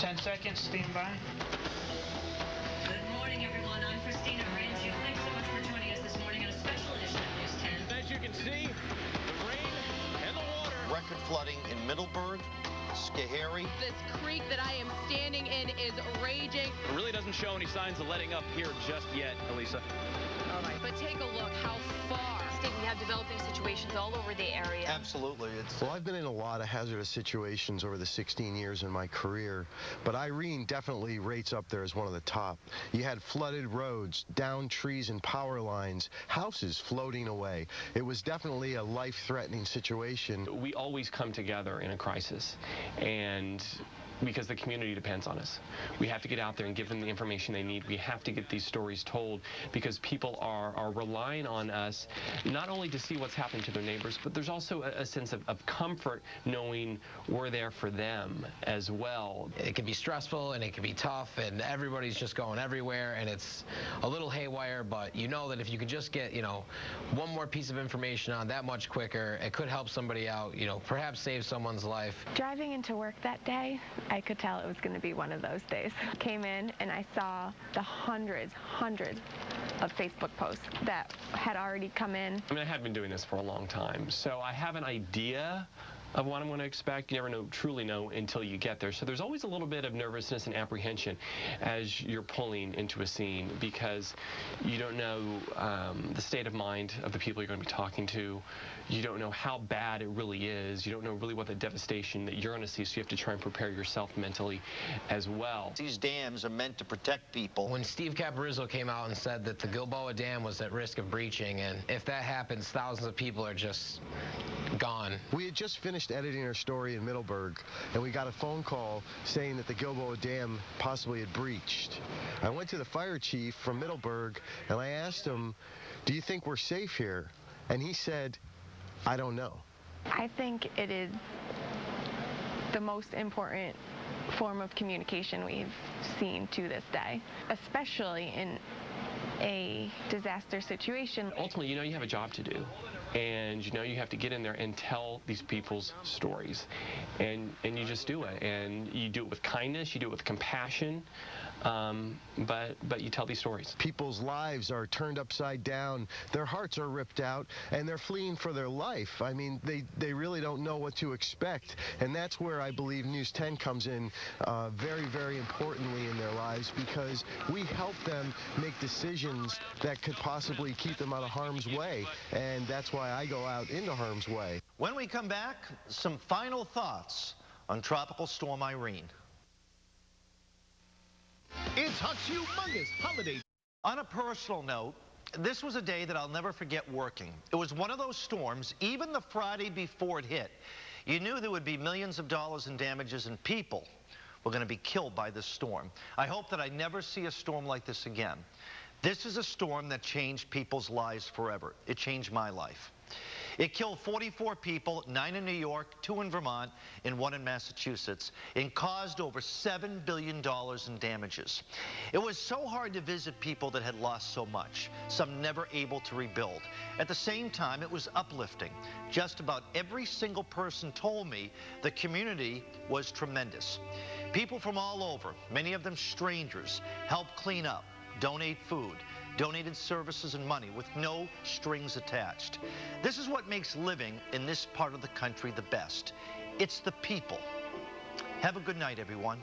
10 seconds, stand by. Good morning, everyone. I'm Christina Rancho. Thanks so much for joining us this morning on a special edition of News 10. As you can see, the rain and the water. Record flooding in Middleburg, Schoharie. This creek that I am standing in is raging. It really doesn't show any signs of letting up here just yet, Elisa. All right, but take a look how far. We have developing situations all over the area. Absolutely. Well, I've been in a lot of hazardous situations over the 16 years in my career, but Irene definitely rates up there as one of the top. You had flooded roads, downed trees and power lines, houses floating away. It was definitely a life-threatening situation. We always come together in a crisis, and because the community depends on us. We have to get out there and give them the information they need. We have to get these stories told because people are relying on us not only to see what's happened to their neighbors, but there's also a sense of comfort knowing we're there for them as well. It can be stressful and it can be tough and everybody's just going everywhere and it's a little haywire, but you know that if you could just get, one more piece of information on that much quicker, it could help somebody out, perhaps save someone's life. Driving into work that day, I could tell it was going to be one of those days. Came in and I saw the hundreds of Facebook posts that had already come in. I mean, I have been doing this for a long time, so I have an idea of what I'm going to expect. You never truly know until you get there. So there's always a little bit of nervousness and apprehension as you're pulling into a scene because you don't know the state of mind of the people you're going to be talking to. You don't know how bad it really is. You don't know really what the devastation that you're going to see, so you have to try and prepare yourself mentally as well. These dams are meant to protect people. When Steve Caparizzo came out and said that the Gilboa Dam was at risk of breaching, and if that happens, thousands of people are just gone. We had just finished editing our story in Middleburg, and we got a phone call saying that the Gilboa Dam possibly had breached. I went to the fire chief from Middleburg, and I asked him, "Do you think we're safe here?" And he said, "I don't know." I think it is the most important form of communication we've seen to this day, especially in a disaster situation. Ultimately, you have a job to do. And you have to get in there and tell these people's stories, and you just do it, and you do it with kindness, you do it with compassion, but you tell these stories. People's lives are turned upside down, their hearts are ripped out, and they're fleeing for their life. I mean, they really don't know what to expect, and that's where I believe News 10 comes in very, very importantly in their lives, because we help them make decisions that could possibly keep them out of harm's way, and that's why I go out into harm's way. When we come back, some final thoughts on Tropical Storm Irene. It's Huck's humongous holiday. On a personal note, this was a day that I'll never forget working. It was one of those storms, even the Friday before it hit, you knew there would be millions of dollars in damages and people were going to be killed by this storm. I hope that I never see a storm like this again. This is a storm that changed people's lives forever. It changed my life. It killed 44 people, 9 in New York, 2 in Vermont, and 1 in Massachusetts, and caused over $7 billion in damages. It was so hard to visit people that had lost so much, some never able to rebuild. At the same time, it was uplifting. Just about every single person told me the community was tremendous. People from all over, many of them strangers, helped clean up, donate food, donated services and money with no strings attached. This is what makes living in this part of the country the best. It's the people. Have a good night, everyone.